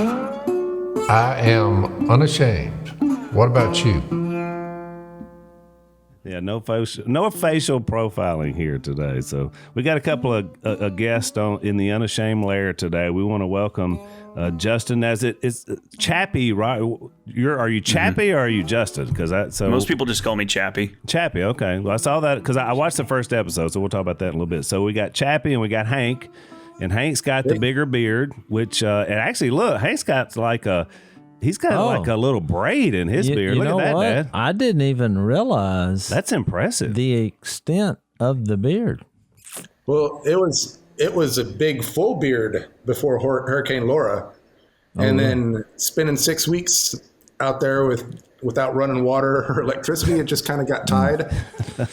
I am unashamed. What about you? Yeah, no facial profiling here today. So we got a couple of guests in the Unashamed lair today. We want to welcome Justin. As it's Chappie, right? Are you Chappie or are you Justin? Because most people just call me Chappie. Chappie, okay. Well, I saw that because I watched the first episode, so we'll talk about that in a little bit. So we got Chappie and we got Hank, and Hank's got the bigger beard, which and actually look, Hank's got like a. He's got like a little braid in his beard. Look at that, Dad. I didn't even realize that's impressive. The extent of the beard. Well, it was a big full beard before Hurricane Laura, and then spending 6 weeks out there without running water or electricity, it just kind of got tied,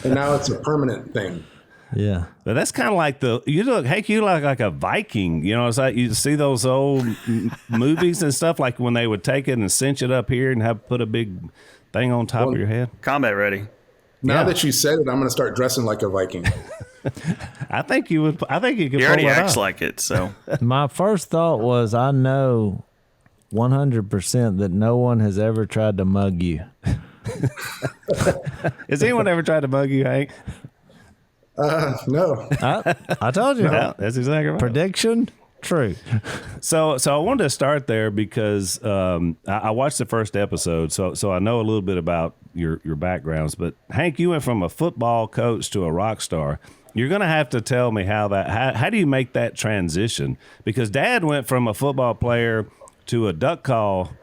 and now it's a permanent thing. Yeah, but that's kind of like you look like a Viking. You know, it's like you see those old movies and stuff, like when they would take it and cinch it up here and have put a big thing on top of your head. Combat ready. Now that you said it, I'm going to start dressing like a Viking. I think you would. I think you could. He already acts off. like it. So my first thought was, I know 100% that no one has ever tried to mug you. Has anyone ever tried to mug you, Hank? No. I told you. No, that's exactly right. Prediction, true. So I wanted to start there because I watched the first episode, so I know a little bit about your backgrounds. But Hank, you went from a football coach to a rock star. You're going to have to tell me how do you make that transition? Because Dad went from a football player to a duck call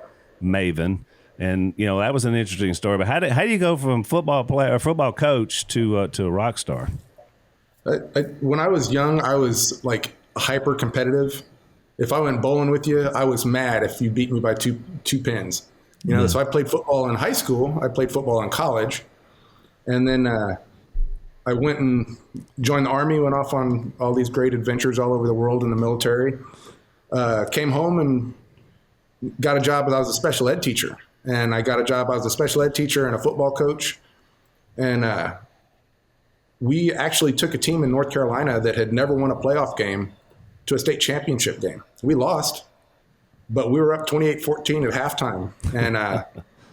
maven. And, you know, that was an interesting story. But how do you go from football player or football coach to a rock star? When I was young, I was like hyper competitive. If I went bowling with you, I was mad if you beat me by two pins. You know, so I played football in high school. I played football in college. And then I went and joined the Army, went off on all these great adventures all over the world in the military. Came home and got a job. I was a special ed teacher. And I got a job. I was a special ed teacher and a football coach. And we actually took a team in North Carolina that had never won a playoff game to a state championship game. We lost, but we were up 28-14 at halftime. And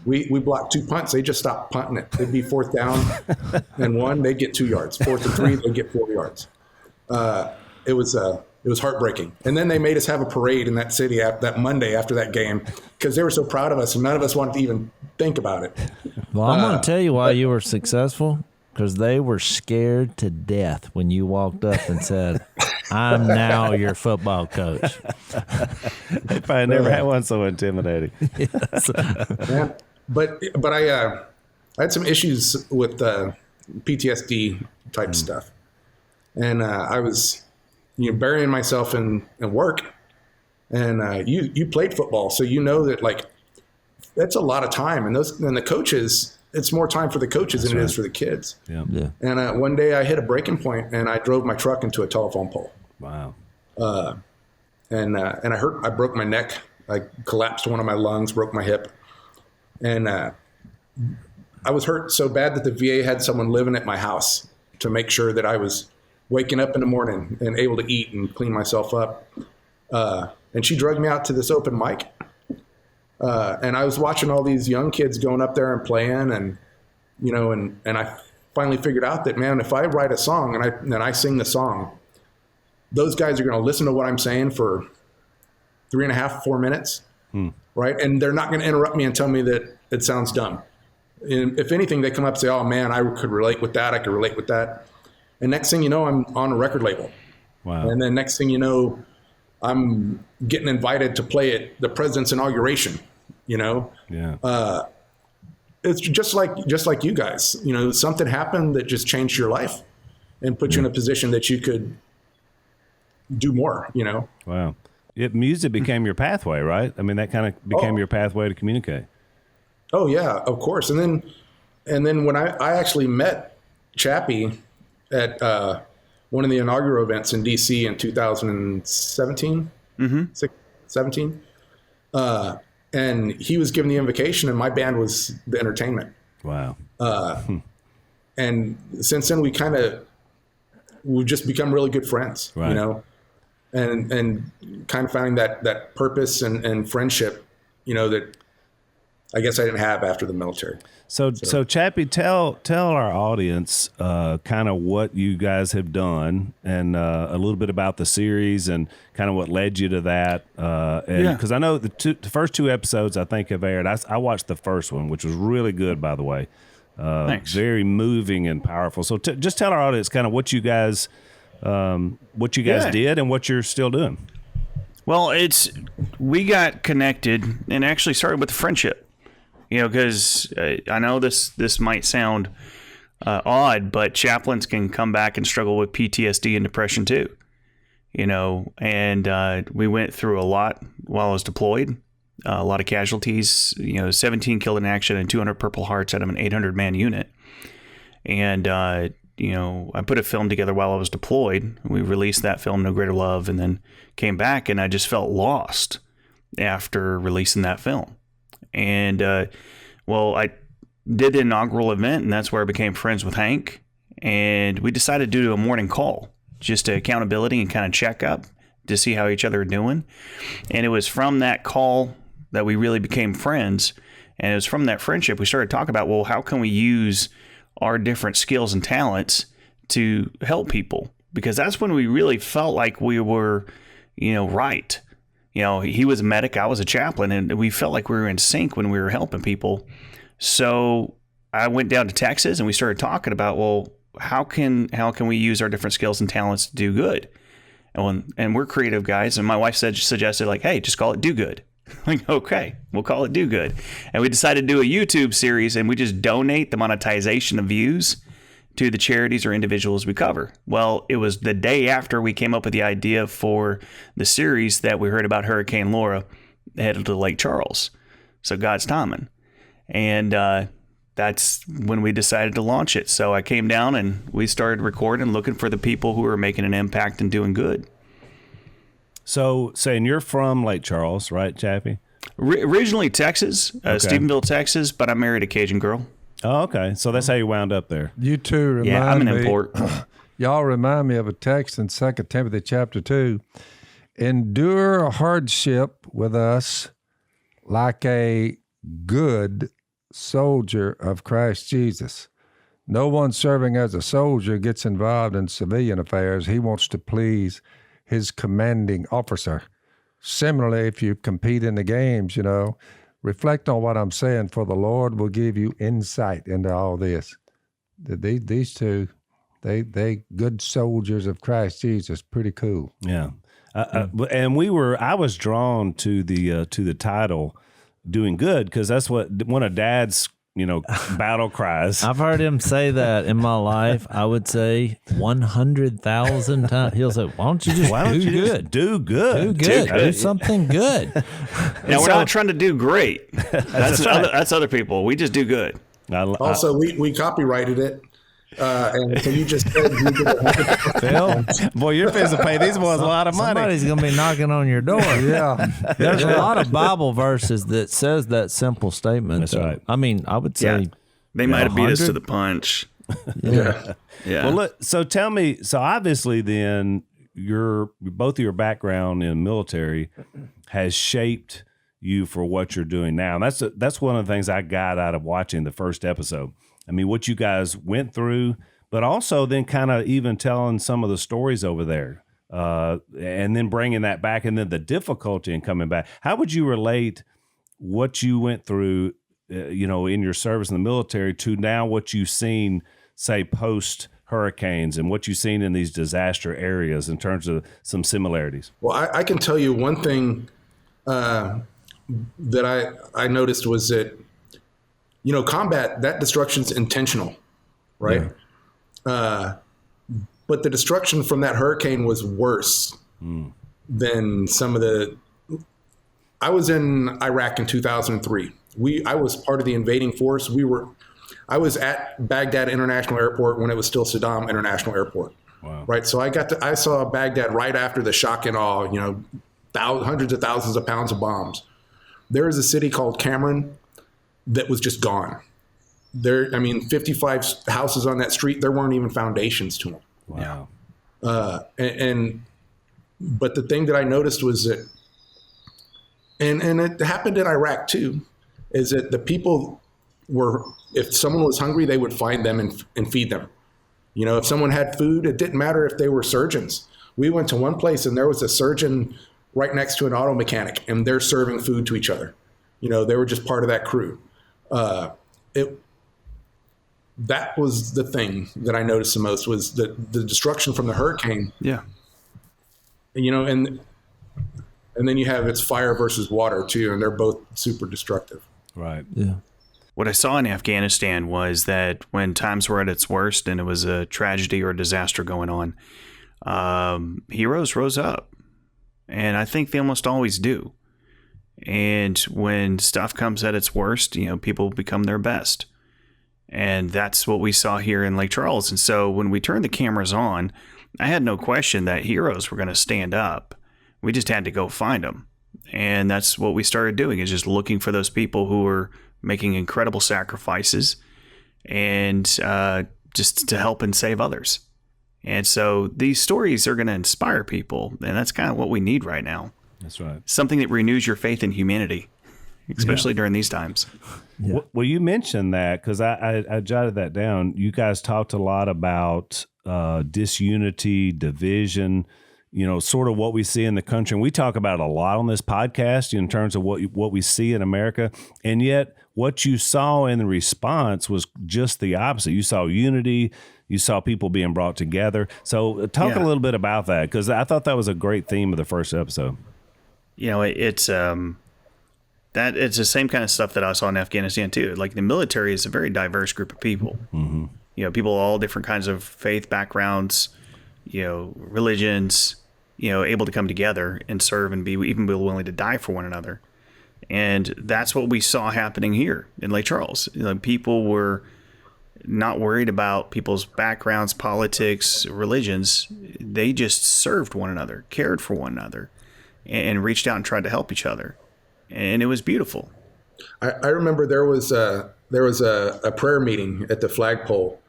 we blocked 2 punts. They just stopped punting it. It'd be 4th down and 1, they'd get 2 yards. 4th and 3, they'd get 4 yards. It was heartbreaking. And then they made us have a parade in that city that Monday after that game because they were so proud of us and none of us wanted to even think about it. Well, I'm going to tell you why you were successful. Because they were scared to death when you walked up and said, I'm now your football coach. They probably never had one so intimidating. Yes. Yeah. But I had some issues with PTSD type stuff. And I was burying myself in work. And you played football, so you know that like that's a lot of time. And the coaches, it's more time for the coaches than it is for the kids. Yeah. And one day I hit a breaking point and I drove my truck into a telephone pole. Wow. And I broke my neck. I collapsed one of my lungs, broke my hip. And I was hurt so bad that the VA had someone living at my house to make sure that I was waking up in the morning and able to eat and clean myself up. And she drugged me out to this open mic. And I was watching all these young kids going up there and playing, and and I finally figured out that, man, if I write a song and I sing the song, those guys are going to listen to what I'm saying for 3.5, 4 minutes, right? And they're not going to interrupt me and tell me that it sounds dumb. And if anything, they come up and say, "Oh man, I could relate with that. I could relate with that." And next thing you know, I'm on a record label. Wow. And then next thing you know, I'm getting invited to play at the president's inauguration. Yeah. It's just like you guys, something happened that just changed your life and put you in a position that you could do more, Wow. Music became your pathway, right? I mean, that kind of became your pathway to communicate. Oh yeah, of course. And then when I actually met Chappie at one of the inaugural events in DC in 2017, 17, and he was given the invocation, and my band was the entertainment. Wow. And since then, we've just become really good friends, right. and kind of finding that purpose and friendship, that I guess I didn't have after the military. So Chappie, tell our audience kind of what you guys have done and a little bit about the series and kind of what led you to that. Because I know the first 2 episodes I think have aired. I watched the first one, which was really good, by the way. Thanks. Very moving and powerful. So just tell our audience kind of what you guys did and what you're still doing. Well, we got connected and actually started with a friendship. Because I know this might sound odd, but chaplains can come back and struggle with PTSD and depression too. And we went through a lot while I was deployed. A lot of casualties. 17 killed in action and 200 Purple Hearts out of an 800-man unit. And I put a film together while I was deployed. We released that film, No Greater Love, and then came back, and I just felt lost after releasing that film. And, I did the inaugural event, and that's where I became friends with Hank. And we decided to do a morning call, just to accountability and kind of check up to see how each other are doing. And it was from that call that we really became friends. And it was from that friendship we started talking about, well, how can we use our different skills and talents to help people? Because that's when we really felt like we were, right. He was a medic, I was a chaplain, and we felt like we were in sync when we were helping people. So I went down to Texas and we started talking about, well, how can we use our different skills and talents to do good? And we're creative guys. And my wife suggested like, hey, just call it Do Good. Like, okay, we'll call it Do Good. And we decided to do a YouTube series, and we just donate the monetization of views to the charities or individuals we cover. Well, it was the day after we came up with the idea for the series that we heard about Hurricane Laura headed to Lake Charles. So God's timing. And that's when we decided to launch it. So I came down and we started recording, looking for the people who were making an impact and doing good. So saying you're from Lake Charles, right, Chappie? Originally Texas, Stephenville, Texas, but I married a Cajun girl. Oh, okay. So that's how you wound up there. You two remind Yeah, I'm an me, import. y'all remind me of a text in 2 Timothy chapter 2. Endure hardship with us like a good soldier of Christ Jesus. No one serving as a soldier gets involved in civilian affairs. He wants to please his commanding officer. Similarly, if you compete in the games, reflect on what I'm saying, for the Lord will give you insight into all this. These two, they good soldiers of Christ Jesus. Pretty cool. Yeah. And I was drawn to the title Doing Good, because that's what one of Dad's battle cries. I've heard him say that in my life. I would say 100,000 times. He'll say, "Why don't you just do good? Do good. Do something good." Now, we're not trying to do great. That's other people. We just do good. Also, we copyrighted it. And so you just said you did it. Phil, boy, you're fixing to pay these boys a lot of money. Somebody's going to be knocking on your door. Yeah. There's a lot of Bible verses that says that simple statement. That's right. I mean, I would say They might have beat us to 100? the punch. Yeah. Yeah. Well, look, so tell me, so obviously then both of your background in military has shaped you for what you're doing now. And that's one of the things I got out of watching the first episode. I mean, what you guys went through, but also then kind of even telling some of the stories over there, and then bringing that back, and then the difficulty in coming back. How would you relate what you went through, in your service in the military to now what you've seen, say, post hurricanes, and what you've seen in these disaster areas in terms of some similarities? Well, I can tell you one thing that I noticed was that, combat, that destruction's intentional, right? Yeah. But the destruction from that hurricane was worse than some of the. I was in Iraq in 2003. I was part of the invading force. I was at Baghdad International Airport when it was still Saddam International Airport. Wow. Right. So I saw Baghdad right after the shock and awe, hundreds of thousands of pounds of bombs. There is a city called Cameron that was just gone. 55 houses on that street, there weren't even foundations to them. Wow. And But the thing that I noticed was that, and it happened in Iraq too, is that the people were, if someone was hungry, they would find them and feed them. You know, if someone had food, it didn't matter if they were surgeons. We went to one place and there was a surgeon right next to an auto mechanic, and they're serving food to each other. You know, they were just part of that crew. That was the thing that I noticed the most, was the destruction from the hurricane. Yeah. You know, and then you have it's fire versus water too, and they're both super destructive. Right. Yeah. What I saw in Afghanistan was that when times were at its worst and it was a tragedy or a disaster going on, heroes rose up. And I think they almost always do. And when stuff comes at its worst, you know, people become their best. And that's what we saw here in Lake Charles. And so when we turned the cameras on, I had no question that heroes were going to stand up. We just had to go find them. And that's what we started doing, is just looking for those people who were making incredible sacrifices and just to help and save others. And so these stories are going to inspire people. And that's kind of what we need right now. That's right. Something that renews your faith in humanity, especially during these times. Yeah. Well, you mentioned that because I jotted that down. You guys talked a lot about disunity, division, you know, sort of what we see in the country. And we talk about it a lot on this podcast in terms of what we see in America. And yet what you saw in the response was just the opposite. You saw unity. You saw people being brought together. So talk a little bit about that, because I thought that was a great theme of the first episode. You know, it's the same kind of stuff that I saw in Afghanistan too. Like, the military is a very diverse group of people. Mm-hmm. You know, people all different kinds of faith backgrounds, you know, religions, you know, able to come together and serve and be willing to die for one another. And that's what we saw happening here in Lake Charles. You know, people were not worried about people's backgrounds, politics, religions. They just served one another, cared for one another, and reached out and tried to help each other. And it was beautiful. I remember there was a prayer meeting at the flagpole,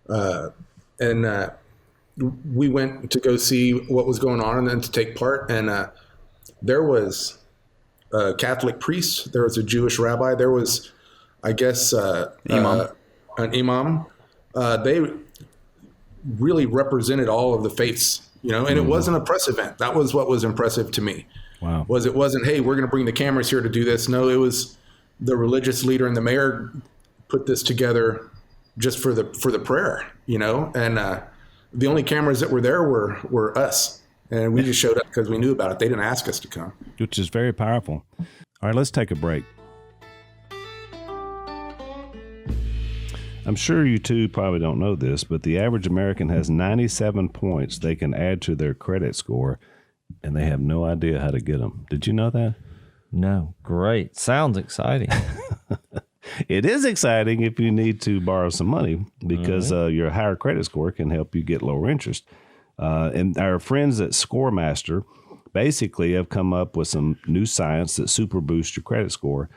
and we went to go see what was going on and then to take part. And there was a Catholic priest, there was a Jewish rabbi, there was, I guess, an imam. They really represented all of the faiths, you know, and it wasn't a press event. That was what was impressive to me. Wow. It wasn't, hey, we're going to bring the cameras here to do this. No, it was the religious leader and the mayor put this together just for the prayer, you know, and the only cameras that were there were us. And we just showed up because we knew about it. They didn't ask us to come. Which is very powerful. All right, let's take a break. I'm sure you two probably don't know this, but the average American has 97 points they can add to their credit score, and they have no idea how to get them. Did you know that? No. Great. Sounds exciting. It is exciting if you need to borrow some money, because your higher credit score can help you get lower interest. And our friends at ScoreMaster basically have come up with some new science that super boosts your credit score.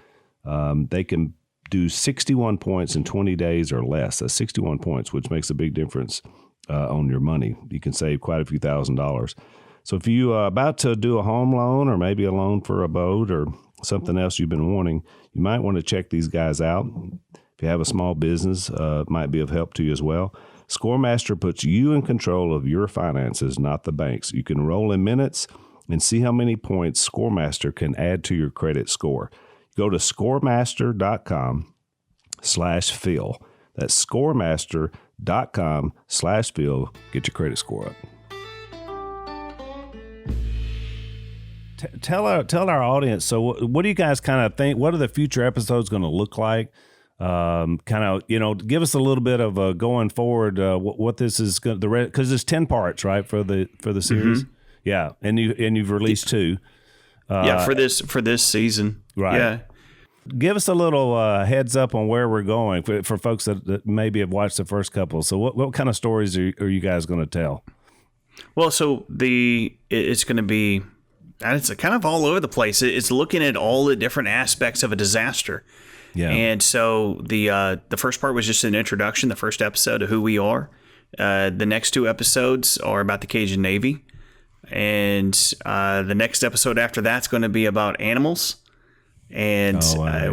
They can do 61 points in 20 days or less. That's 61 points, which makes a big difference on your money. You can save quite a few $1,000s. So if you are about to do a home loan, or maybe a loan for a boat or something else you've been wanting, you might want to check these guys out. If you have a small business, it might be of help to you as well. ScoreMaster puts you in control of your finances, not the banks. You can roll in minutes and see how many points ScoreMaster can add to your credit score. Go to scoremaster.com/Phil. That's scoremaster.com/Phil. Get your credit score up. Tell our audience. So, what do you guys kind of think? What are the future episodes going to look like? Kind of, you know, give us a little bit of a going forward. What this is going to, because it's 10 parts, right, for the series. Mm-hmm. Yeah, and you've released 2. For this season. Right. Yeah. Give us a little heads up on where we're going for folks that maybe have watched the first couple. So what kind of stories are you guys going to tell? Well, so it's going to be, it's kind of all over the place. It's looking at all the different aspects of a disaster. Yeah. And so the first part was just an introduction, the first episode of who we are. The next 2 episodes are about the Cajun Navy. And the next episode after that's going to be about animals and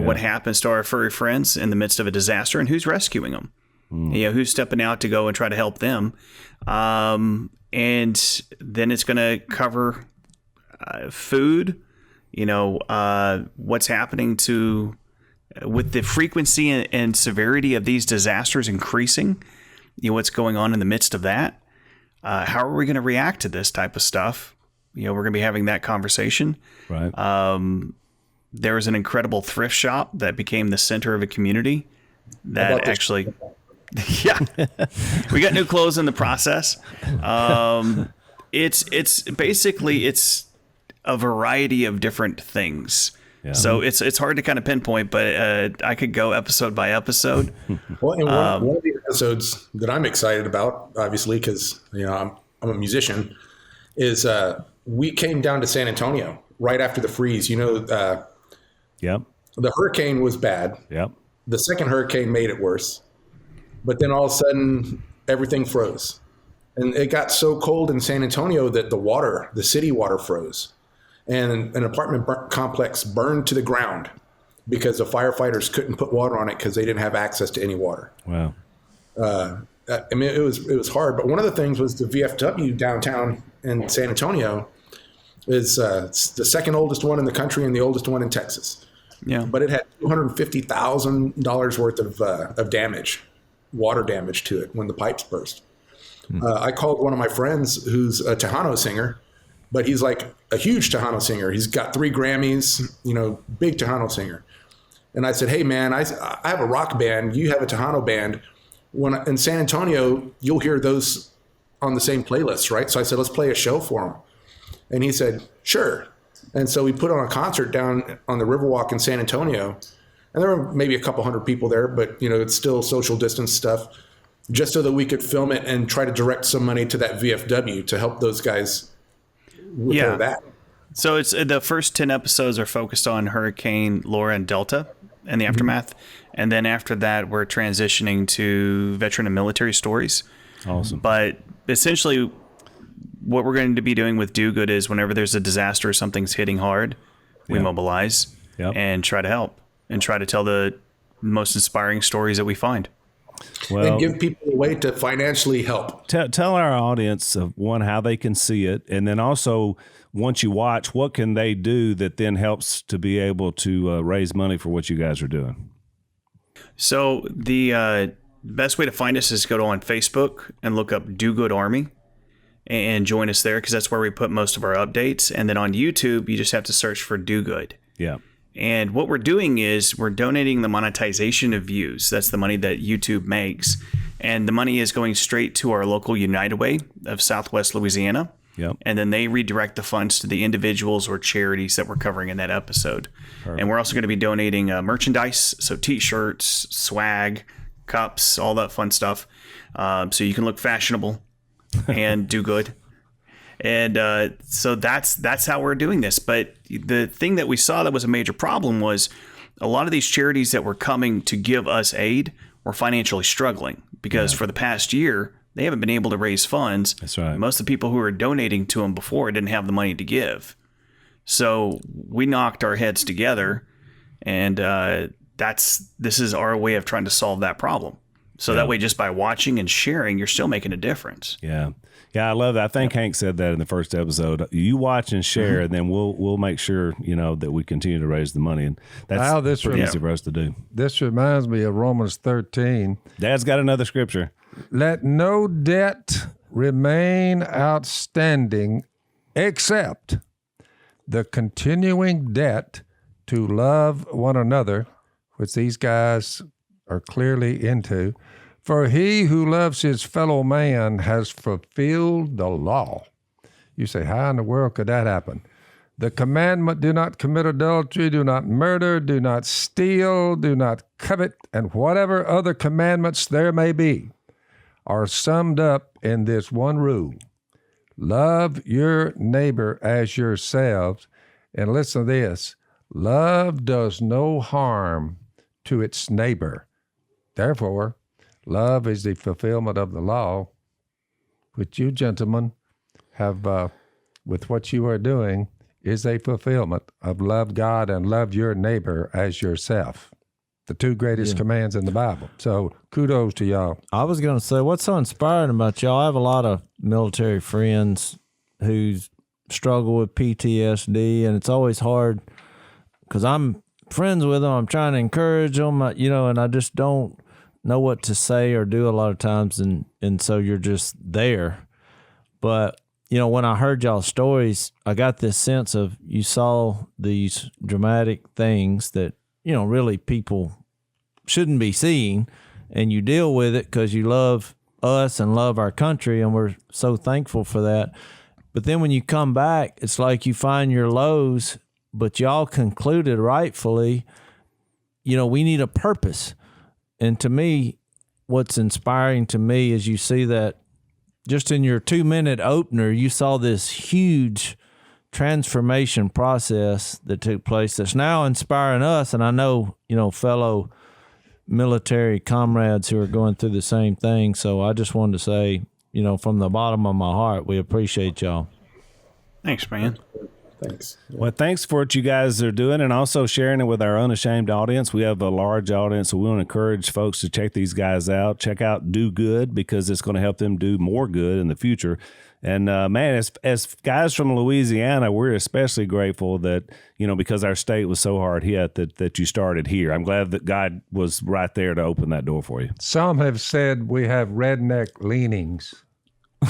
what happens to our furry friends in the midst of a disaster and who's rescuing them. Who's stepping out to go and try to help them. And then it's going to cover food, what's happening with the frequency and severity of these disasters increasing, what's going on in the midst of that. How are we going to react to this type of stuff? We're going to be having that conversation. Right. There was an incredible thrift shop that became the center of a community that actually... Yeah, we got new clothes in the process. It's basically a variety of different things. Yeah. So it's hard to kind of pinpoint, but I could go episode by episode. Well, and one of the episodes that I'm excited about, obviously, because I'm a musician, is we came down to San Antonio right after the freeze. Yep. The hurricane was bad. Yep. The second hurricane made it worse. But then all of a sudden, everything froze. And it got so cold in San Antonio that the city water froze. And an apartment complex burned to the ground because the firefighters couldn't put water on it because they didn't have access to any water. Wow. It was hard. But one of the things was the VFW downtown in San Antonio is the second oldest one in the country and the oldest one in Texas. Yeah. But it had $250,000 worth of damage. Water damage to it when the pipes burst. I called one of my friends who's a Tejano singer, but he's like a huge Tejano singer. He's got 3 Grammys, big Tejano singer. And I said, hey man, I have a rock band. You have a Tejano band. When in San Antonio, you'll hear those on the same playlist, right? So I said, let's play a show for him. And he said, sure. And so we put on a concert down on the Riverwalk in San Antonio. And there were maybe a couple hundred people there, but it's still social distance stuff, just so that we could film it and try to direct some money to that VFW to help those guys repair that. So it's the first 10 episodes are focused on Hurricane Laura and Delta and the aftermath. And then after that, we're transitioning to veteran and military stories. Awesome. But essentially, what we're going to be doing with Do Good is whenever there's a disaster or something's hitting hard, we mobilize and try to help. And try to tell the most inspiring stories that we find. Well, and give people a way to financially help. Tell our audience of how they can see it, and then also once you watch, what can they do that then helps to be able to raise money for what you guys are doing. So the best way to find us is go on Facebook and look up Do Good Army and join us there because that's where we put most of our updates. And then on YouTube, you just have to search for Do Good. Yeah. And what we're doing is we're donating the monetization of views. That's the money that YouTube makes. And the money is going straight to our local United Way of Southwest Louisiana. Yep. And then they redirect the funds to the individuals or charities that we're covering in that episode. Perfect. And we're also going to be donating merchandise, so T-shirts, swag, cups, all that fun stuff. So you can look fashionable and do good. And so that's how we're doing this. But the thing that we saw that was a major problem was a lot of these charities that were coming to give us aid were financially struggling because for the past year, they haven't been able to raise funds. That's right. Most of the people who were donating to them before didn't have the money to give. So we knocked our heads together, and this is our way of trying to solve that problem. So that way, just by watching and sharing, you're still making a difference. Yeah. Yeah, I love that. I think Hank said that in the first episode. You watch and share, and then we'll make sure, that we continue to raise the money. And that's pretty easy for us to do. This reminds me of Romans 13. Dad's got another scripture. Let no debt remain outstanding except the continuing debt to love one another, which these guys are clearly into. For he who loves his fellow man has fulfilled the law. You say, how in the world could that happen? The commandment, do not commit adultery, do not murder, do not steal, do not covet, and whatever other commandments there may be, are summed up in this one rule. Love your neighbor as yourselves. And listen to this. Love does no harm to its neighbor. Therefore, love is the fulfillment of the law, which you gentlemen have with what you are doing is a fulfillment of love God and love your neighbor as yourself. The two greatest commands in the Bible. So kudos to y'all. I was going to say, what's so inspiring about y'all? I have a lot of military friends who struggle with PTSD, and it's always hard because I'm friends with them. I'm trying to encourage them, and I just don't know what to say or do a lot of times, and so you're just there. But, when I heard y'all's stories, I got this sense of you saw these dramatic things that, really people shouldn't be seeing, and you deal with it because you love us and love our country, and we're so thankful for that. But then when you come back, it's like you find your lows, but y'all concluded rightfully, we need a purpose. And to me, what's inspiring to me is you see that just in your 2-minute opener, you saw this huge transformation process that took place that's now inspiring us. And I know, fellow military comrades who are going through the same thing. So I just wanted to say, from the bottom of my heart, we appreciate y'all. Thanks, man. Thanks. Well, thanks for what you guys are doing and also sharing it with our Unashamed audience. We have a large audience, so we want to encourage folks to check these guys out. Check out Do Good because it's going to help them do more good in the future. And, man, as guys from Louisiana, we're especially grateful that, because our state was so hard hit that you started here. I'm glad that God was right there to open that door for you. Some have said we have redneck leanings. I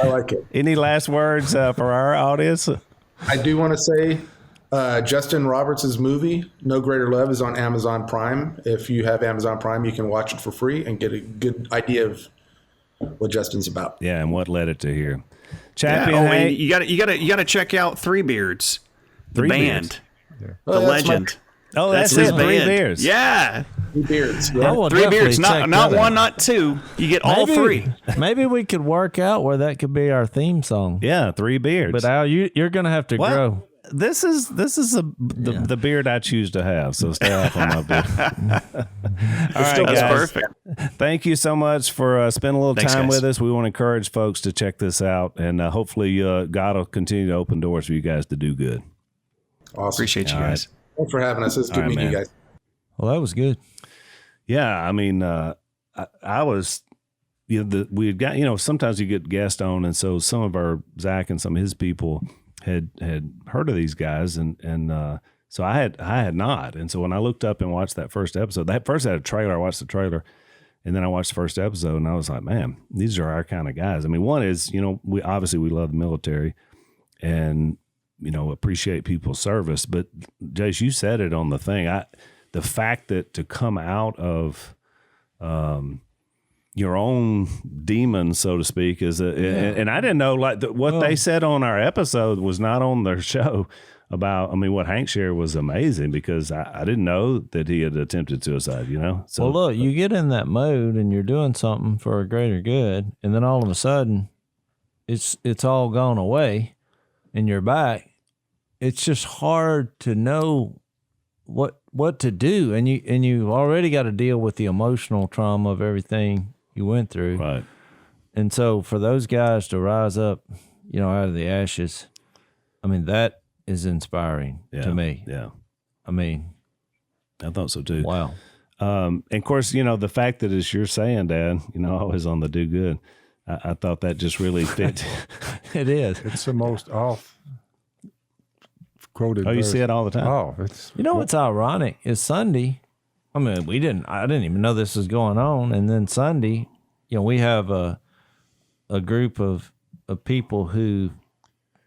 like it. Any last words for our audience? I do want to say Justin Robertson's movie, No Greater Love, is on Amazon Prime. If you have Amazon Prime, you can watch it for free and get a good idea of what Justin's about. Yeah, and what led it to here. Chappie, and you got to check out Three Beards, the band, the legend. That's his it. Three band. Beers. Yeah. 3 beards. I will Three definitely Beards, check not that one, out. not two. You get all three. Maybe we could work out where that could be our theme song. Yeah, Three Beards. But Al, you're going to have to grow. This is the beard I choose to have, so stay off on my beard. All right, That's guys. perfect. Thank you so much for spending a little Thanks, time guys. with us. We want to encourage folks to check this out, and hopefully God will continue to open doors for you guys to do good. Awesome. Appreciate you All guys. Thanks for having us. It's good All right, meeting you man. guys. Well, that was good. Yeah, I mean, I was, we had got, sometimes you get guests on, and so some of our Zach and some of his people had heard of these guys, and so I had not, and so when I looked up and watched that first episode, that first had a trailer. I watched the trailer, and then I watched the first episode, and I was like, man, these are our kind of guys. I mean, one is, we love the military, and appreciate people's service, but Jace, you said it on the thing. The fact that to come out of your own demons, so to speak, and I didn't know what they said on our episode was not on their show about. I mean, what Hank shared was amazing because I didn't know that he had attempted suicide. So Well, look, you get in that mode and you're doing something for a greater good, and then all of a sudden, it's all gone away, and you're back. It's just hard to know what to do, and you already got to deal with the emotional trauma of everything you went through, right. And so for those guys to rise up, out of the ashes, I mean, that is inspiring to me. Yeah, I mean, I thought so too. wow. And of course, the fact that as you're saying, Dad, always on the do good. I thought that just really fit. It is. It's the most off quoted. Oh, you verse. see it all the time. Oh, it's What's ironic is Sunday. I mean, I didn't even know this was going on. And then Sunday, we have a group of people who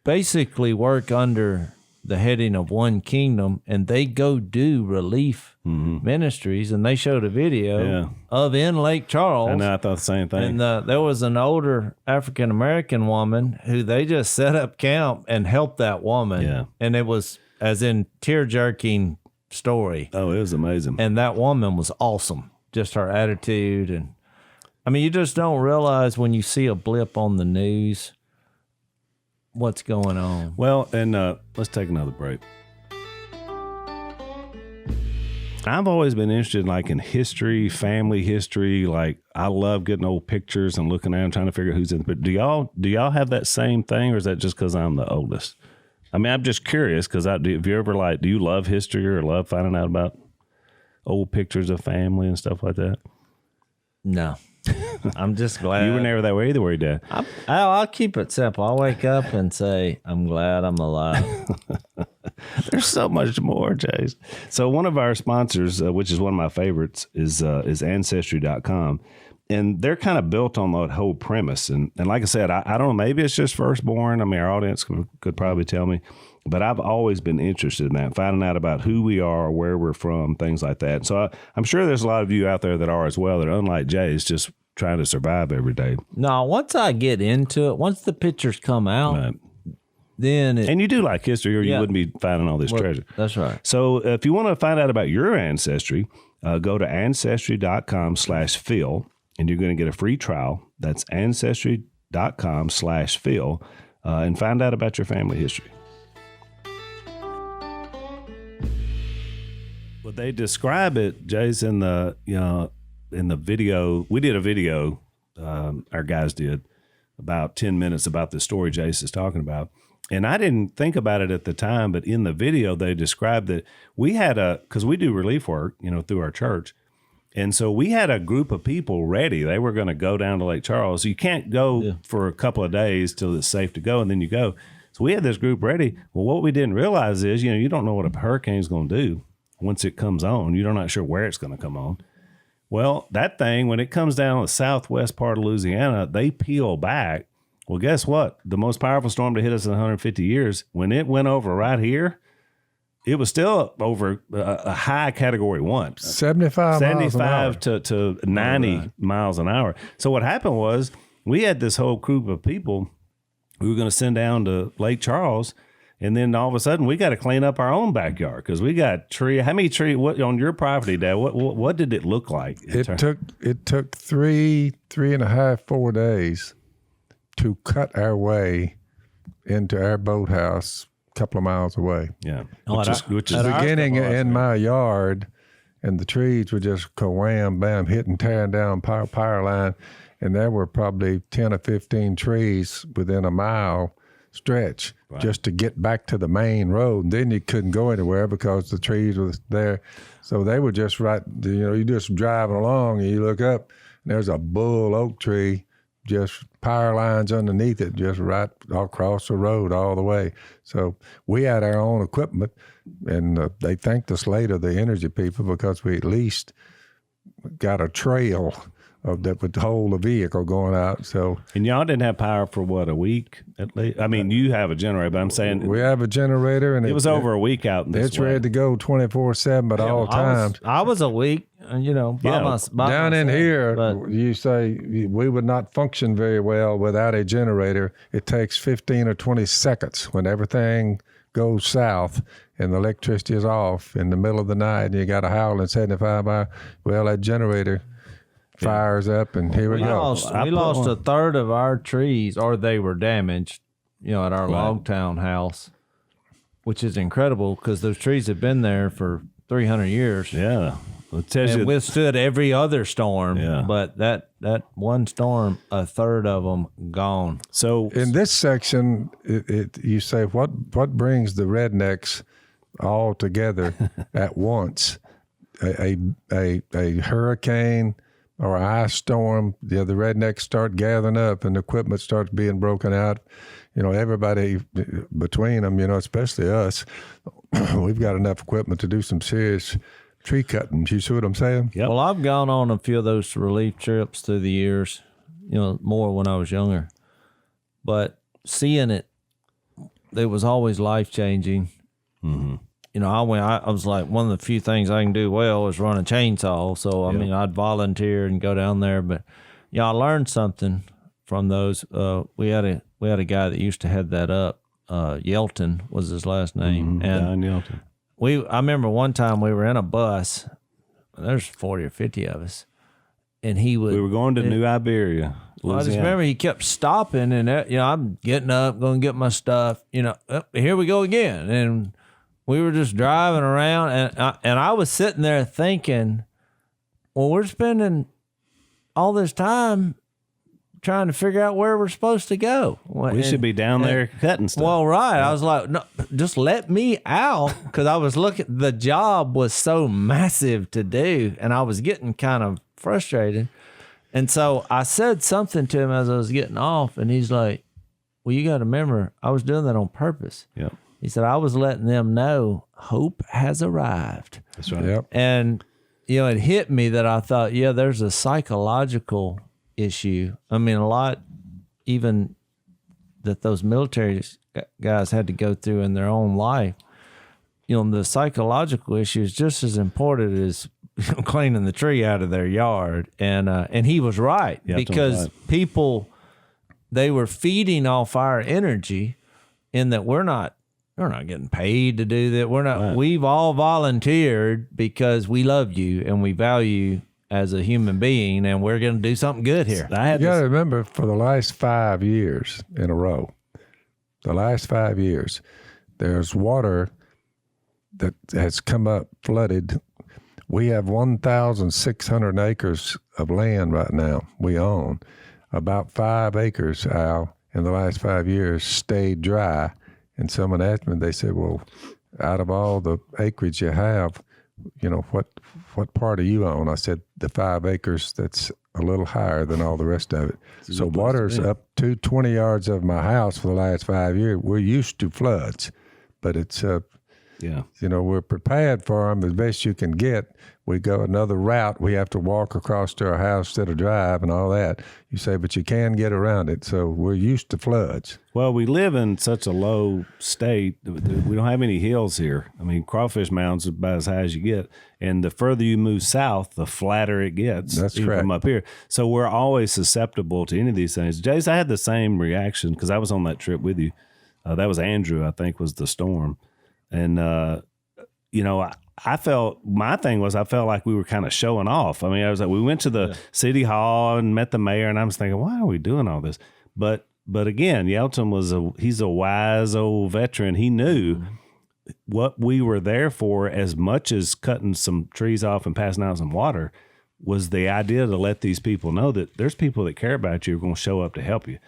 basically work under the heading of One Kingdom, and they go do relief ministries, and they showed a video of in Lake Charles. And I thought the same thing. And there was an older African-American woman who they just set up camp and helped that woman. Yeah. And it was as in tear-jerking story. Oh, it was amazing. And that woman was awesome. Just her attitude. And I mean, you just don't realize when you see a blip on the news what's going on. Well, and let's take another break. I've always been interested in history, family history. Like I love getting old pictures and looking at them, trying to figure out who's in the picture. Do y'all have that same thing, or is that just because I'm the oldest? I mean, I'm just curious because have you ever do you love history or love finding out about old pictures of family and stuff like that? No. I'm just glad. You were never that way either, were you, Dad? I'll keep it simple. I'll wake up and say, I'm glad I'm alive. There's so much more, Chase. So one of our sponsors, which is one of my favorites, is Ancestry.com. And they're kind of built on that whole premise. And like I said, I don't know, maybe it's just firstborn. I mean, our audience could probably tell me. But I've always been interested in that, finding out about who we are, where we're from, things like that. So I'm sure there's a lot of you out there that are as well, that are unlike Jay's, just trying to survive every day. No, once I get into it, once the pictures come out, Right. then And you do like history, or you wouldn't be finding all this treasure. That's right. So if you want to find out about your ancestry, go to Ancestry.com/Phil, and you're going to get a free trial. That's Ancestry.com/Phil, and find out about your family history. Well, they describe it, Jason, in the video. We did a video, our guys did, about 10 minutes about the story Jace is talking about. And I didn't think about it at the time, but in the video, they described that we had because we do relief work, through our church. And so we had a group of people ready. They were going to go down to Lake Charles. You can't go for a couple of days till it's safe to go, and then you go. So we had this group ready. Well, what we didn't realize is, you don't know what a hurricane's going to do once it comes on. You're not sure where it's going to come on. Well, that thing, when it comes down the southwest part of Louisiana, they peel back. Well, guess what? The most powerful storm to hit us in 150 years, when it went over right here, it was still over a high category 1. 75 miles an hour. to 90 miles an hour. So what happened was we had this whole group of people we were going to send down to Lake Charles. And then all of a sudden, we got to clean up our own backyard because we got tree. How many trees? What on your property, Dad? What did it look like? It took 3.5, 4 days to cut our way into our boathouse a couple of miles away. Yeah, which is beginning in my yard, and the trees were just wham bam hitting, tearing down power line, and there were probably 10 or 15 trees within a mile stretch just to get back to the main road. And then you couldn't go anywhere because the trees were there. So they were just you're just driving along and you look up and there's a bull oak tree, just power lines underneath it, just right across the road all the way. So we had our own equipment, and they thanked us later, the energy people, because we at least got a trail that would hold a vehicle going out. So, and y'all didn't have power for what, a week at least? I mean, you have a generator, but I'm saying we have a generator, and it was over a week out. It's ready to go 24/7 at all times. I was a week, down in here. You say we would not function very well without a generator. It takes 15 or 20 seconds when everything goes south and the electricity is off in the middle of the night, and you got a howling 75 hour. Well, that generator fires up, and here we go. We lost a third of our trees, or they were damaged, at our longtime house, which is incredible because those trees have been there for 300 years. Yeah. And withstood every other storm. Yeah. But that one storm, a third of them gone. So in this section, you say, what brings the rednecks all together at once? A hurricane or an ice storm, the rednecks start gathering up and the equipment starts being broken out. Everybody between them, especially us, we've got enough equipment to do some serious tree cutting. You see what I'm saying? Yep. Well, I've gone on a few of those relief trips through the years, more when I was younger. But seeing it was always life-changing. Mm-hmm. I was like, one of the few things I can do well is run a chainsaw. So, I mean, I'd volunteer and go down there. But, I learned something from those. We had a guy that used to head that up. Yelton was his last name. Mm-hmm. And Don Yelton. I remember one time we were in a bus. There's 40 or 50 of us. And we were going to New Iberia, Louisiana. I just remember he kept stopping, and I'm getting up, going to get my stuff. Here we go again. And we were just driving around, and I was sitting there thinking, well, we're spending all this time trying to figure out where we're supposed to go. We should be down there cutting stuff. Well, right. I was like, no, just let me out, because I was looking. The job was so massive to do, and I was getting kind of frustrated. And so I said something to him as I was getting off, and he's like, well, you got to remember, I was doing that on purpose. Yep. He said, I was letting them know hope has arrived. That's right. Yep. And, it hit me that I thought, there's a psychological issue. I mean, a lot even that those military guys had to go through in their own life. The psychological issue is just as important as cleaning the tree out of their yard. And he was right, because people, they were feeding off our energy, in that we're not getting paid to do that. We're not. Right. We've all volunteered because we love you and we value as a human being, and we're going to do something good here. You got to remember, for the last 5 years in a row, there's water that has come up flooded. We have 1,600 acres of land right now we own. About 5 acres, Al, in the last 5 years stayed dry. And someone asked me, they said, well, out of all the acreage you have, what part do you own? I said, the 5 acres that's a little higher than all the rest of it. So water's up to 20 yards of my house for the last 5 years. We're used to floods, but it's, we're prepared for them as best you can get. We go another route. We have to walk across to our house instead of drive and all that. You say, but you can get around it. So we're used to floods. Well, we live in such a low state. We don't have any hills here. I mean, Crawfish Mountain's about as high as you get. And the further you move south, the flatter it gets. That's even correct. From up here. So we're always susceptible to any of these things. Jace, I had the same reaction because I was on that trip with you. That was Andrew, I think, was the storm. And, I felt, my thing was, I felt like we were kind of showing off. I mean, I was like, we went to the city hall and met the mayor, and I was thinking, why are we doing all this? But again, Yelton he's a wise old veteran. He knew what we were there for, as much as cutting some trees off and passing out some water, was the idea to let these people know that there's people that care about you who are going to show up to help you.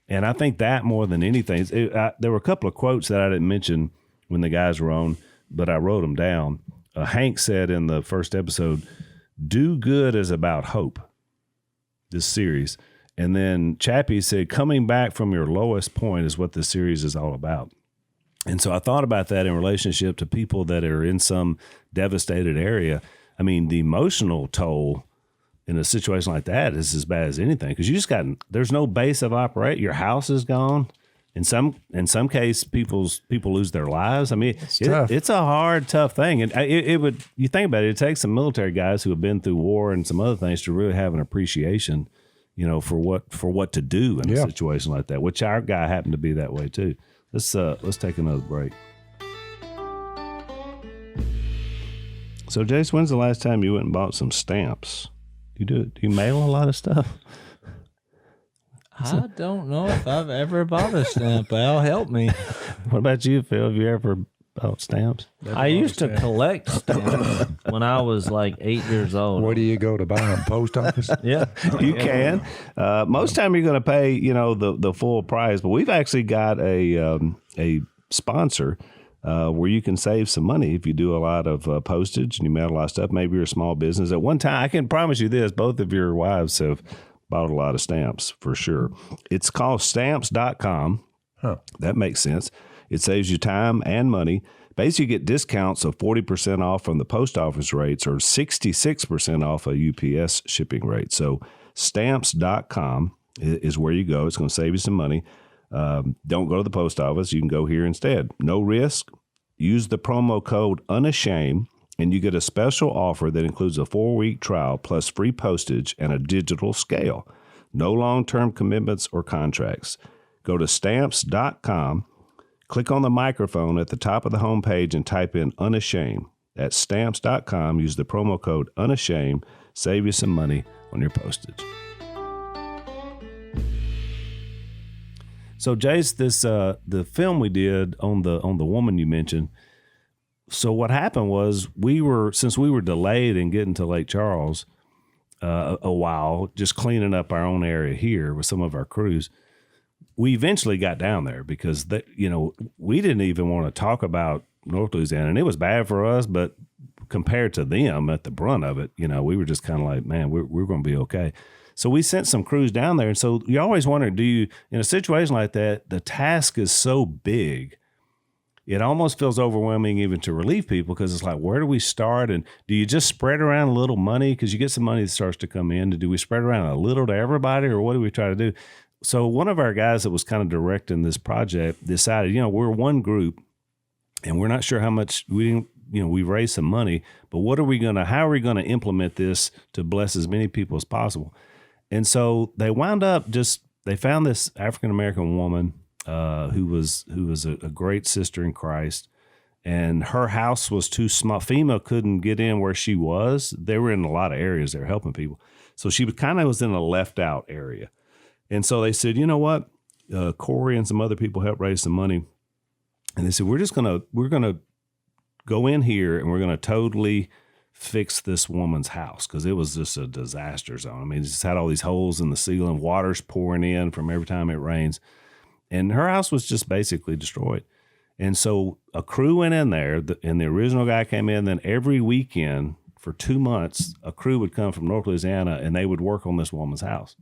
And I think that more than anything, there were a couple of quotes that I didn't mention when the guys were on, but I wrote them down. Hank said in the first episode, "Do good is about hope," this series. And then Chappie said, "Coming back from your lowest point is what this series is all about." And so I thought about that in relationship to people that are in some devastated area. I mean, the emotional toll in a situation like that is as bad as anything, because there's no base of operate. Your house is gone. In some case, people lose their lives. I mean, it's a hard, tough thing. And you think about it, it takes some military guys who have been through war and some other things to really have an appreciation, for what to do in a situation like that, which our guy happened to be that way too. Let's take another break. So, Jace, when's the last time you went and bought some stamps? Do you mail a lot of stuff? I don't know if I've ever bought a stamp. Al, help me. What about you, Phil? Have you ever bought stamps? I used to collect stamps when I was like 8 years old. Where do you go to buy them? Post office? Yeah. You can. Most time you're going to pay, the full price, but we've actually got a sponsor where you can save some money if you do a lot of postage and you mail a lot of stuff. Maybe you're a small business. At one time, I can promise you this, both of your wives have bought a lot of stamps for sure. It's called stamps.com. Huh. That makes sense. It saves you time and money. Basically, you get discounts of 40% off from the post office rates or 66% off a UPS shipping rate. So stamps.com is where you go. It's going to save you some money. Don't go to the post office. You can go here instead. No risk. Use the promo code Unashamed, and you get a special offer that includes a 4-week trial plus free postage and a digital scale. No long-term commitments or contracts. Go to stamps.com, click on the microphone at the top of the homepage and type in Unashamed. At stamps.com, use the promo code Unashamed, save you some money on your postage. So, Jace, this the film we did on the woman you mentioned, so what happened was since we were delayed in getting to Lake Charles a while, just cleaning up our own area here with some of our crews, we eventually got down there because we didn't even want to talk about North Louisiana, and it was bad for us, but compared to them at the brunt of it, we were just kind of like, man, we're going to be okay. So we sent some crews down there. And so you always wonder, in a situation like that, the task is so big, it almost feels overwhelming even to relieve people, because it's like, where do we start? And do you just spread around a little money? Because you get some money that starts to come in. Do we spread around a little to everybody, or what do we try to do? So one of our guys that was kind of directing this project decided, we're one group and we're not sure how much we raised some money, but how are we going to implement this to bless as many people as possible? And so they wound up they found this African-American woman who was a great sister in Christ, and her house was too small. FEMA couldn't get in where she was. They were in a lot of areas they were helping people. So she was in a left out area. And so they said, you know what? Corey and some other people helped raise some money. And they said, we're going to go in here and we're going to totally fix this woman's house, because it was just a disaster zone. I mean, it just had all these holes in the ceiling, water's pouring in from every time it rains. And her house was just basically destroyed. And so a crew went in there, and the original guy came in. Then every weekend for 2 months, a crew would come from North Louisiana, and they would work on this woman's house.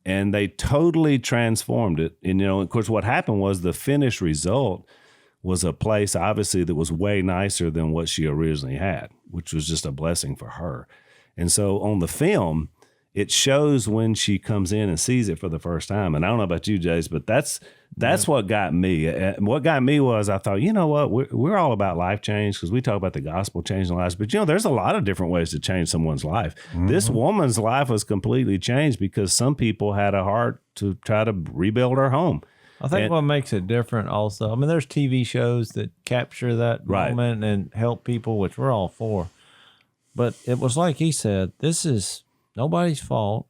And they totally transformed it. And, of course, what happened was the finished result was a place, obviously, that was way nicer than what she originally had, which was just a blessing for her. And so on the film, it shows when she comes in and sees it for the first time. And I don't know about you, Jase, but that's what got me. What got me was, I thought, you know what, we're all about life change, because we talk about the gospel changing lives. But, there's a lot of different ways to change someone's life. Mm-hmm. This woman's life was completely changed because some people had a heart to try to rebuild her home. I think what makes it different also, I mean, there's TV shows that capture that moment and help people, which we're all for. But it was like he said, this is nobody's fault.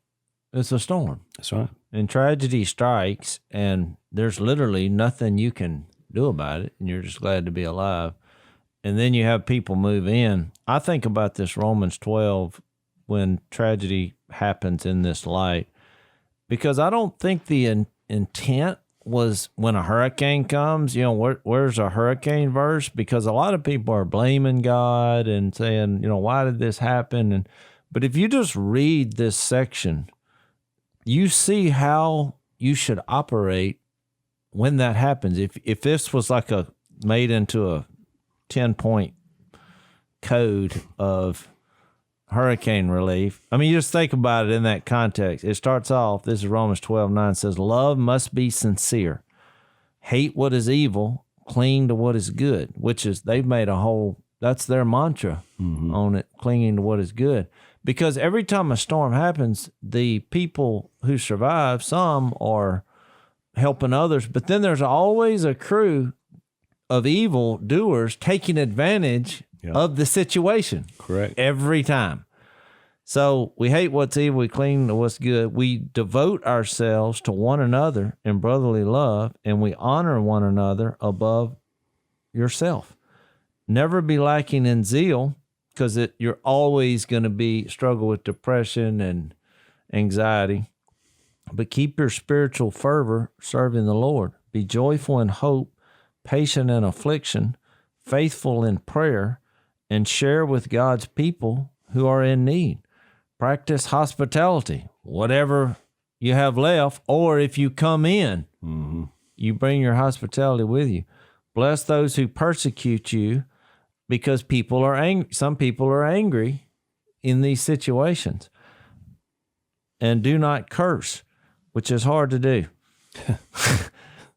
It's a storm. That's right. And tragedy strikes, and there's literally nothing you can do about it, and you're just glad to be alive. And then you have people move in. I think about this Romans 12 when tragedy happens in this light, because I don't think the intent was when a hurricane comes, where's a hurricane verse? Because a lot of people are blaming God and saying, why did this happen? But if you just read this section, you see how you should operate when that happens. If this was like made into a 10-point code of hurricane relief, I mean, you just think about it in that context. It starts off, this is Romans 12:9, says, love must be sincere. Hate what is evil, cling to what is good, which is, they've made that's their mantra on it, clinging to what is good. Because every time a storm happens, the people who survive, some are helping others, but then there's always a crew of evil doers taking advantage of the situation. Correct. Every time. So we hate what's evil, we cling to what's good. We devote ourselves to one another in brotherly love, and we honor one another above yourself. Never be lacking in zeal, because you're always going to struggle with depression and anxiety. But keep your spiritual fervor serving the Lord. Be joyful in hope, patient in affliction, faithful in prayer, and share with God's people who are in need. Practice hospitality, whatever you have left, or if you come in, you bring your hospitality with you. Bless those who persecute you, because people are angry. Some people are angry in these situations. And do not curse, which is hard to do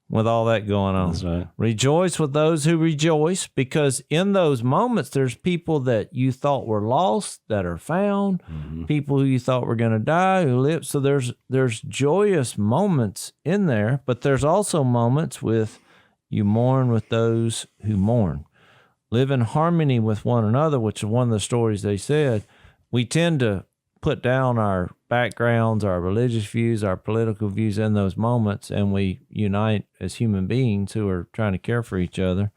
with all that going on. That's right. Rejoice with those who rejoice, because in those moments, there's people that you thought were lost that are found, people who you thought were going to die who live. So there's joyous moments in there, but there's also moments with you mourn with those who mourn. Live in harmony with one another, which is one of the stories they said. We tend to put down our backgrounds, our religious views, our political views in those moments, and we unite as human beings who are trying to care for each other.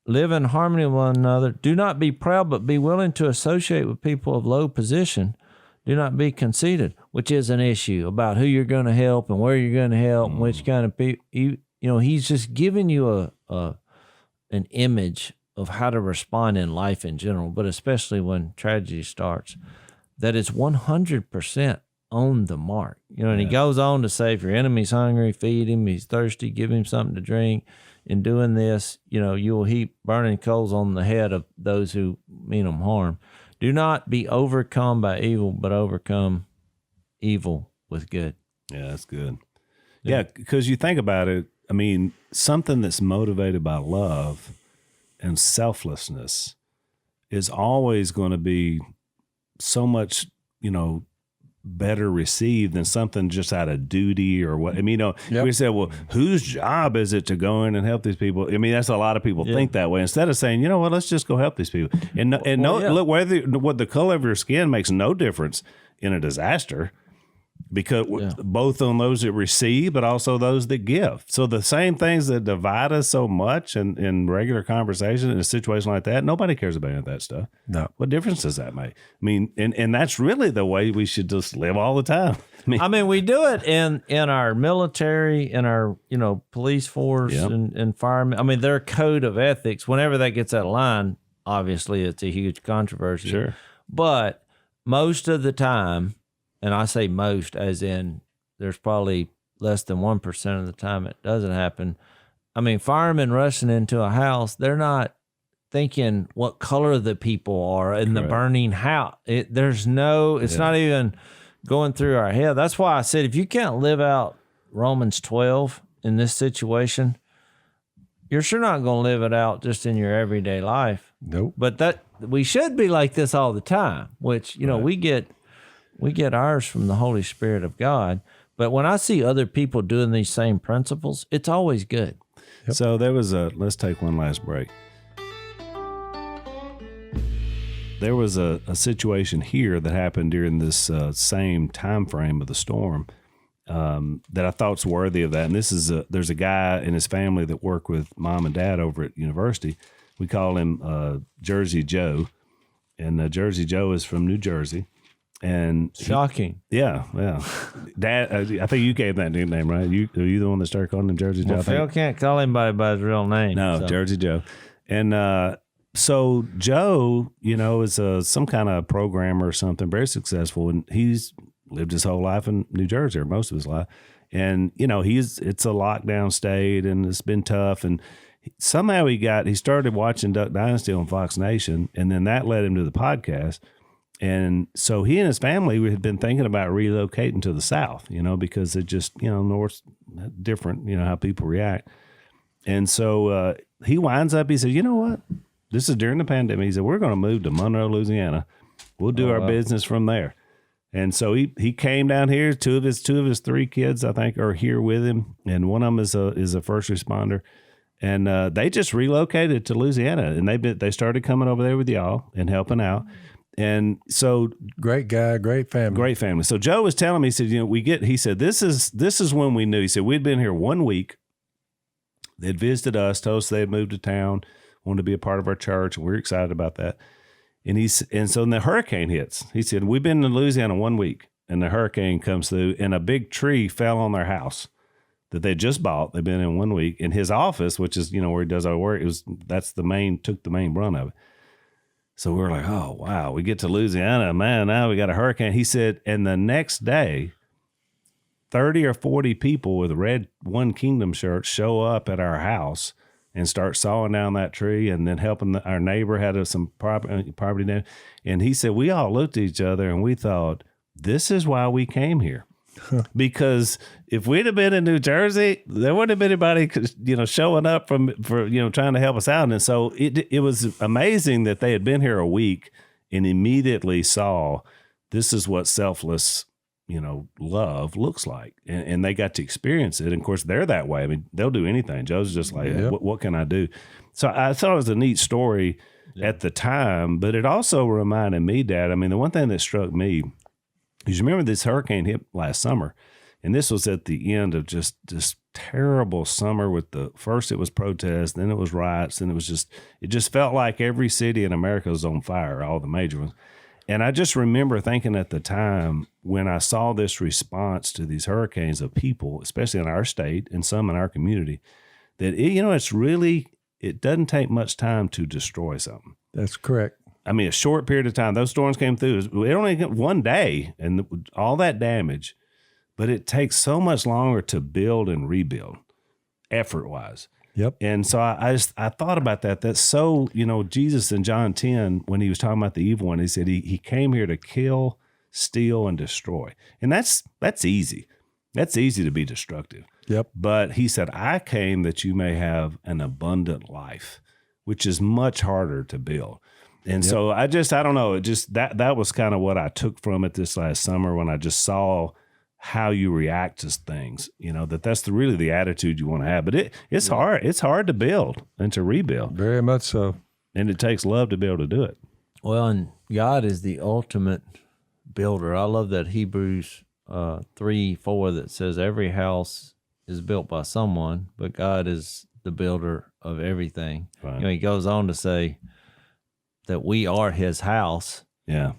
live in harmony with one another. Do not be proud, but be willing to associate with people of low position. Do not be conceited, which is an issue about who you're going to help and where you're going to help and which kind of people. He's just giving you an image of how to respond in life in general, but especially when tragedy starts, that is 100% on the mark. And he goes on to say, if your enemy's hungry, feed him. He's thirsty, give him something to drink. In doing this, you will heap burning coals on the head of those who mean them harm. Do not be overcome by evil, but overcome evil with good. Yeah, that's good. Yeah, because you think about it, I mean, something that's motivated by love and selflessness is always going to be so much, better received than something just out of duty or what. I mean, we said, well, whose job is it to go in and help these people? I mean, that's a lot of people think that way. Instead of saying, let's just go help these people. Look, what the color of your skin makes no difference in a disaster, because both on those that receive, but also those that give. So the same things that divide us so much in regular conversation in a situation like that, nobody cares about any of that stuff. No. What difference does that make? I mean, and that's really the way we should just live all the time. I mean, we do it in our military, in our, police force and firemen. I mean, their code of ethics, whenever that gets out of line, obviously it's a huge controversy. Sure. But most of the time, and I say most as in there's probably less than 1% of the time it doesn't happen. I mean, firemen rushing into a house, they're not thinking what color the people are in the burning house. It's not even going through our head. That's why I said, if you can't live out Romans 12 in this situation, you're sure not going to live it out just in your everyday life. Nope. But we should be like this all the time, which, we get ours from the Holy Spirit of God. But when I see other people doing these same principles, it's always good. Yep. So let's take one last break. There was a situation here that happened during this same time frame of the storm that I thought's worthy of that. And this is there's a guy and his family that work with mom and dad over at university. We call him Jersey Joe. And Jersey Joe is from New Jersey. And shocking. Yeah. Dad, I think you gave that nickname, right? Are you the one that started calling him Jersey Joe? Well, Phil can't call anybody by his real name. No, so. Jersey Joe. And so Joe, is some kind of programmer or something, very successful, and he's lived his whole life in New Jersey, or most of his life. And it's a lockdown state, and it's been tough. And somehow he started watching Duck Dynasty on Fox Nation, and then that led him to the podcast. And so he and his family had been thinking about relocating to the South, because it just, North's different, how people react. And so he winds up, he said, you know what? This is during the pandemic. He said, we're going to move to Monroe, Louisiana. We'll do our business from there. And so he came down here. Two of his 3 kids, I think, are here with him. And one of them is a first responder. And they just relocated to Louisiana. And they started coming over there with y'all and helping out. And so great guy, great family. So Joe was telling me, he said, this is when we knew. He said, we'd been here 1 week. They'd visited us, told us they had moved to town, wanted to be a part of our church. And we were excited about that. And so when the hurricane hits, he said, we've been in Louisiana 1 week, and the hurricane comes through, and a big tree fell on their house that they just bought. They've been in 1 week. In his office, which is, where he does our work, took the main brunt of it. So we were like, oh, wow, we get to Louisiana, man, now we got a hurricane. He said, and the next day, 30 or 40 people with red One Kingdom shirts show up at our house and start sawing down that tree, and then helping our neighbor had some property damage. And he said, we all looked at each other and we thought, this is why we came here. Because if we'd have been in New Jersey, there wouldn't have been anybody, showing up for trying to help us out. And so it was amazing that they had been here a week and immediately saw this is what selfless, love looks like. And they got to experience it. And of course, they're that way. I mean, they'll do anything. Joe's just like, what can I do? So I thought it was a neat story at the time, but it also reminded me, Dad, I mean, the one thing that struck me is, you remember this hurricane hit last summer, and this was at the end of just terrible summer with first it was protests, then it was riots, then it just felt like every city in America was on fire, all the major ones. And I just remember thinking at the time when I saw this response to these hurricanes of people, especially in our state and some in our community, that it doesn't take much time to destroy something. That's correct. I mean, a short period of time, those storms came through. It only took one day and all that damage, but it takes so much longer to build and rebuild effort-wise. Yep. And so I thought about that. That's so, Jesus in John 10, when he was talking about the evil one, he said he came here to kill, steal, and destroy. And that's easy. That's easy to be destructive. Yep. But he said, I came that you may have an abundant life, which is much harder to build. And so I don't know. It just, that was kind of what I took from it this last summer when I just saw how you react to things, that's really the attitude you want to have. But it's hard. It's hard to build and to rebuild. Very much so. And it takes love to be able to do it. Well, and God is the ultimate builder. I love that Hebrews 3:4 that says every house is built by someone, but God is the builder of everything. Right. He goes on to say that we are his house. Yeah.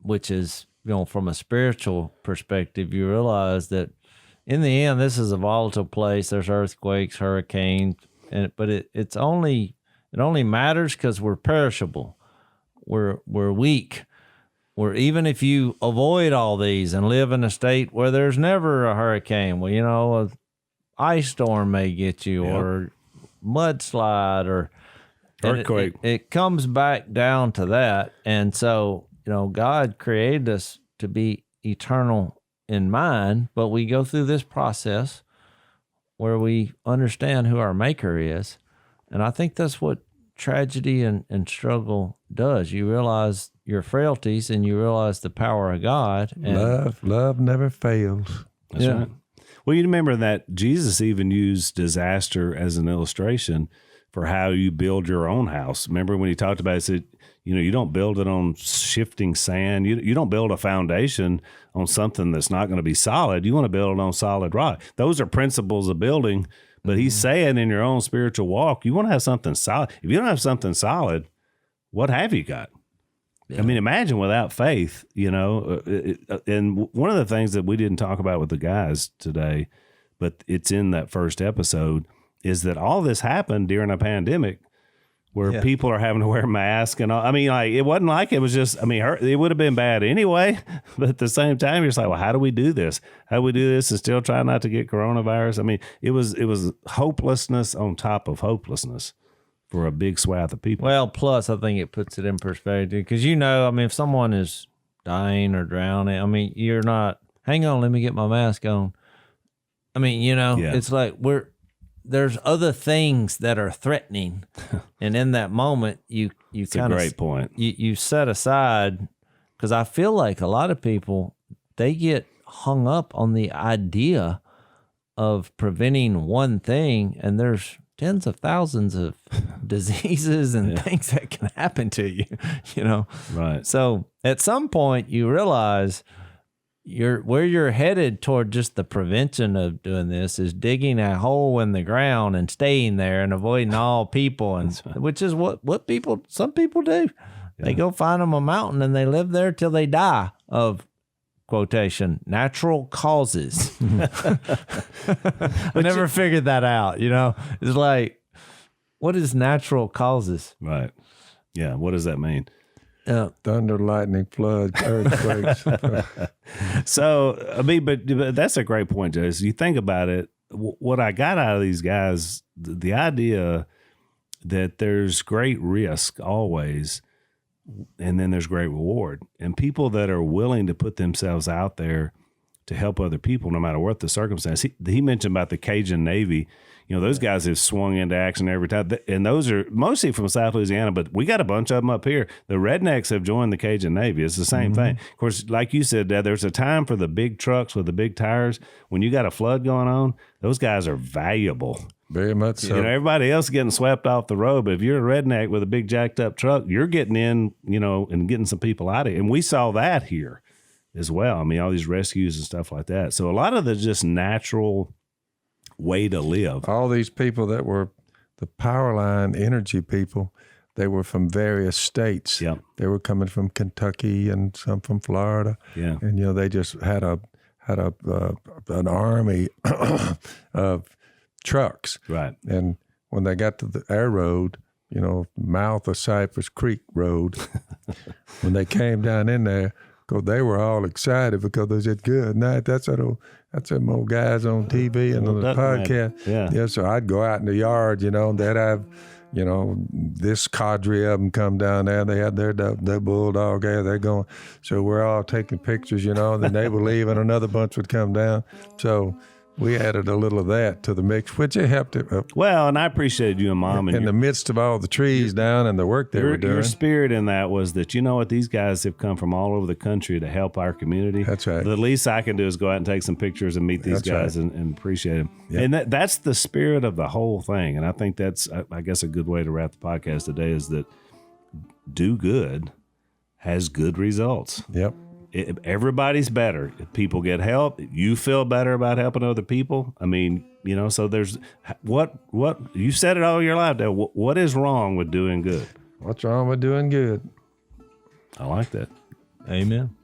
Which is, from a spiritual perspective, you realize that in the end, this is a volatile place. There's earthquakes, hurricanes, but it only matters because we're perishable. We're weak. Even if you avoid all these and live in a state where there's never a hurricane, a ice storm may get you, or mudslide, or earthquake. It comes back down to that, and so. God created us to be eternal in mind, but we go through this process where we understand who our maker is. And I think that's what tragedy and struggle does. You realize your frailties and you realize the power of God. And Love never fails. That's right. Well, you remember that Jesus even used disaster as an illustration for how you build your own house. Remember when he talked about it, he said, you don't build it on shifting sand. You don't build a foundation on something that's not going to be solid. You want to build it on solid rock. Those are principles of building. But he's saying in your own spiritual walk, you want to have something solid. If you don't have something solid, what have you got? Yeah. I mean, imagine without faith, and one of the things that we didn't talk about with the guys today, but it's in that first episode, is that all this happened during a pandemic where people are having to wear masks and all. I mean, it wasn't like it was just, it would have been bad anyway, but at the same time, you're just like, well, how do we do this? How do we do this and still try not to get coronavirus? I mean, it was hopelessness on top of hopelessness for a big swath of people. Well, plus I think it puts it in perspective because, if someone is dying or drowning, you're not, hang on, let me get my mask on. It's like there's other things that are threatening. And in that moment, you It's a great point. You set aside, because I feel like a lot of people, they get hung up on the idea of preventing one thing, and there's tens of thousands of diseases and things that can happen to you, Right. So at some point you realize where you're headed toward just the prevention of doing this is digging a hole in the ground and staying there and avoiding all people, and which is what some people do. Yeah. They go find them a mountain and they live there till they die of quotation natural causes. I never figured that out. It's like, what is natural causes? Right. Yeah. What does that mean? Thunder, lightning, floods, earthquakes. So, but that's a great point, Jase. You think about it, what I got out of these guys, the idea that there's great risk always, and then there's great reward. And people that are willing to put themselves out there to help other people, no matter what the circumstance. He mentioned about the Cajun Navy. Those guys have swung into action every time. And those are mostly from South Louisiana, but we got a bunch of them up here. The Rednecks have joined the Cajun Navy. It's the same thing. Of course, like you said, Dad, there's a time for the big trucks with the big tires. When you got a flood going on, those guys are valuable. Very much so. Everybody else is getting swept off the road, but if you're a redneck with a big jacked up truck, you're getting in, and getting some people out of it. And we saw that here as well. All these rescues and stuff like that. So a lot of the just natural way to live. All these people that were the power line energy people, they were from various states. Yep. They were coming from Kentucky and some from Florida. Yeah. And they just had an army of trucks. Right. And when they got to the air road, mouth of Cypress Creek Road, when they came down in there, because they were all excited because they said, "Good night." That's them old guys on TV and on the podcast. Yeah. So I'd go out in the yard, and they'd have, this cadre of them come down there. They had their bulldog there. They're going. So we're all taking pictures, and then they would leave and another bunch would come down. So we added a little of that to the mix, which it helped it. Well, and I appreciated you and Mom. And in the midst of all the trees down and the work they were doing. Your spirit in that was that, these guys have come from all over the country to help our community. That's right. The least I can do is go out and take some pictures and meet these guys and appreciate them. Yep. And that's the spirit of the whole thing. And I think that's, I guess, a good way to wrap the podcast today is that do good has good results. Yep. Everybody's better. If people get help, you feel better about helping other people. I mean, so there's what you said it all your life, Dale. What is wrong with doing good? What's wrong with doing good? I like that. Amen.